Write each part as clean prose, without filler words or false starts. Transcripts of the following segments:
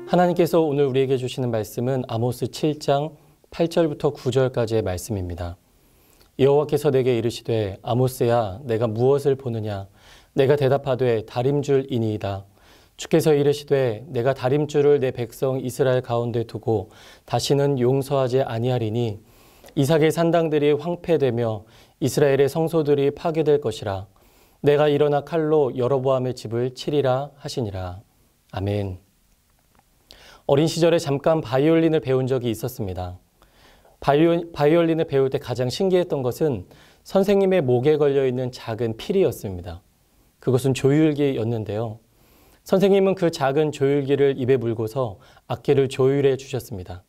하나님께서 오늘 우리에게 주시는 말씀은 아모스 7장 8절부터 9절까지의 말씀입니다. 여호와께서 내게 이르시되 아모스야 내가 무엇을 보느냐 내가 대답하되 다림줄이니이다. 주께서 이르시되 내가 다림줄을 내 백성 이스라엘 가운데 두고 다시는 용서하지 아니하리니 이삭의 산당들이 황폐되며 이스라엘의 성소들이 파괴될 것이라. 내가 일어나 칼로 여로보암의 집을 치리라 하시니라. 아멘. 어린 시절에 잠깐 바이올린을 배운 적이 있었습니다. 바이올린을 배울 때 가장 신기했던 것은 선생님의 목에 걸려있는 작은 필이었습니다. 그것은 조율기였는데요. 선생님은 그 작은 조율기를 입에 물고서 악기를 조율해 주셨습니다.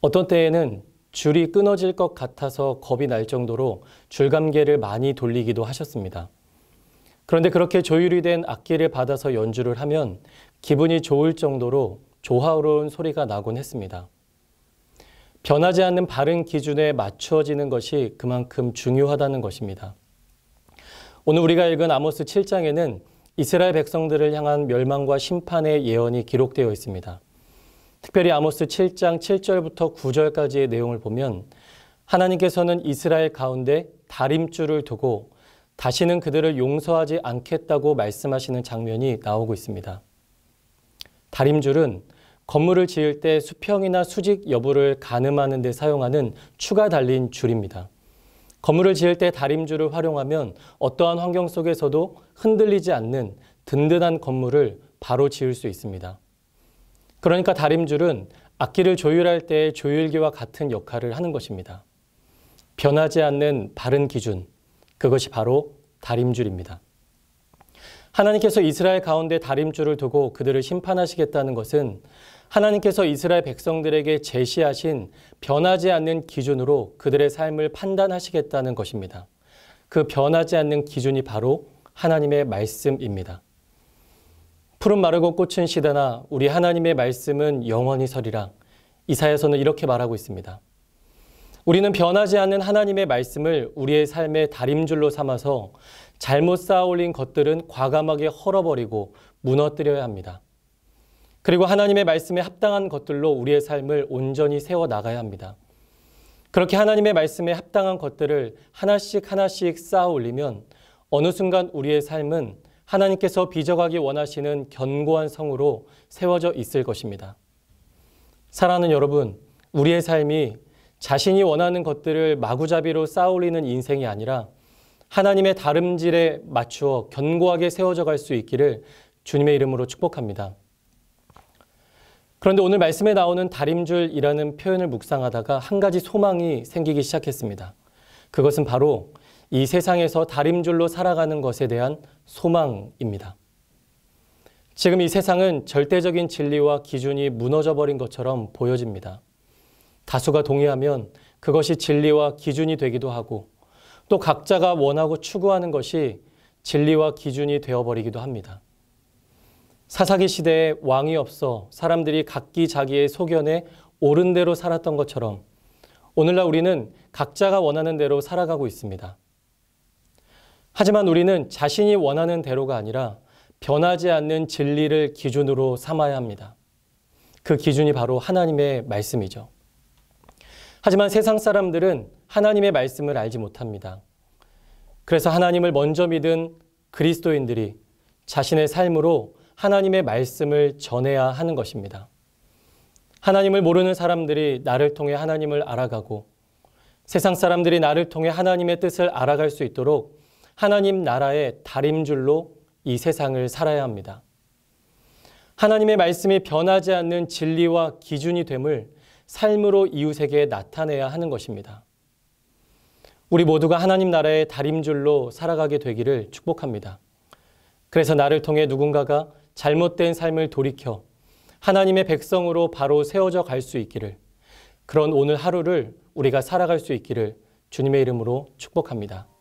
어떤 때에는 줄이 끊어질 것 같아서 겁이 날 정도로 줄감개를 많이 돌리기도 하셨습니다. 그런데 그렇게 조율이 된 악기를 받아서 연주를 하면 기분이 좋을 정도로 조화로운 소리가 나곤 했습니다. 변하지 않는 바른 기준에 맞추어지는 것이 그만큼 중요하다는 것입니다. 오늘 우리가 읽은 아모스 7장에는 이스라엘 백성들을 향한 멸망과 심판의 예언이 기록되어 있습니다. 특별히 아모스 7장 7절부터 9절까지의 내용을 보면 하나님께서는 이스라엘 가운데 다림줄을 두고 다시는 그들을 용서하지 않겠다고 말씀하시는 장면이 나오고 있습니다. 다림줄은 건물을 지을 때 수평이나 수직 여부를 가늠하는 데 사용하는 추가 달린 줄입니다. 건물을 지을 때 다림줄을 활용하면 어떠한 환경 속에서도 흔들리지 않는 든든한 건물을 바로 지을 수 있습니다. 그러니까 다림줄은 악기를 조율할 때의 조율기와 같은 역할을 하는 것입니다. 변하지 않는 바른 기준, 그것이 바로 다림줄입니다. 하나님께서 이스라엘 가운데 다림줄을 두고 그들을 심판하시겠다는 것은 하나님께서 이스라엘 백성들에게 제시하신 변하지 않는 기준으로 그들의 삶을 판단하시겠다는 것입니다. 그 변하지 않는 기준이 바로 하나님의 말씀입니다. 푸른 마르고 꽃은 시드나 우리 하나님의 말씀은 영원히 서리라. 이사야서는 이렇게 말하고 있습니다. 우리는 변하지 않는 하나님의 말씀을 우리의 삶의 다림줄로 삼아서 잘못 쌓아올린 것들은 과감하게 헐어버리고 무너뜨려야 합니다. 그리고 하나님의 말씀에 합당한 것들로 우리의 삶을 온전히 세워나가야 합니다. 그렇게 하나님의 말씀에 합당한 것들을 하나씩 하나씩 쌓아 올리면 어느 순간 우리의 삶은 하나님께서 빚어가기 원하시는 견고한 성으로 세워져 있을 것입니다. 사랑하는 여러분, 우리의 삶이 자신이 원하는 것들을 마구잡이로 쌓아 올리는 인생이 아니라 하나님의 다름질에 맞추어 견고하게 세워져 갈 수 있기를 주님의 이름으로 축복합니다. 그런데 오늘 말씀에 나오는 다림줄이라는 표현을 묵상하다가 한 가지 소망이 생기기 시작했습니다. 그것은 바로 이 세상에서 다림줄로 살아가는 것에 대한 소망입니다. 지금 이 세상은 절대적인 진리와 기준이 무너져버린 것처럼 보여집니다. 다수가 동의하면 그것이 진리와 기준이 되기도 하고 또 각자가 원하고 추구하는 것이 진리와 기준이 되어버리기도 합니다. 사사기 시대에 왕이 없어 사람들이 각기 자기의 소견에 옳은 대로 살았던 것처럼 오늘날 우리는 각자가 원하는 대로 살아가고 있습니다. 하지만 우리는 자신이 원하는 대로가 아니라 변하지 않는 진리를 기준으로 삼아야 합니다. 그 기준이 바로 하나님의 말씀이죠. 하지만 세상 사람들은 하나님의 말씀을 알지 못합니다. 그래서 하나님을 먼저 믿은 그리스도인들이 자신의 삶으로 하나님의 말씀을 전해야 하는 것입니다. 하나님을 모르는 사람들이 나를 통해 하나님을 알아가고 세상 사람들이 나를 통해 하나님의 뜻을 알아갈 수 있도록 하나님 나라의 다림줄로 이 세상을 살아야 합니다. 하나님의 말씀이 변하지 않는 진리와 기준이 됨을 삶으로 이웃에게 나타내야 하는 것입니다. 우리 모두가 하나님 나라의 다림줄로 살아가게 되기를 축복합니다. 그래서 나를 통해 누군가가 잘못된 삶을 돌이켜 하나님의 백성으로 바로 세워져 갈 수 있기를, 그런 오늘 하루를 우리가 살아갈 수 있기를 주님의 이름으로 축복합니다.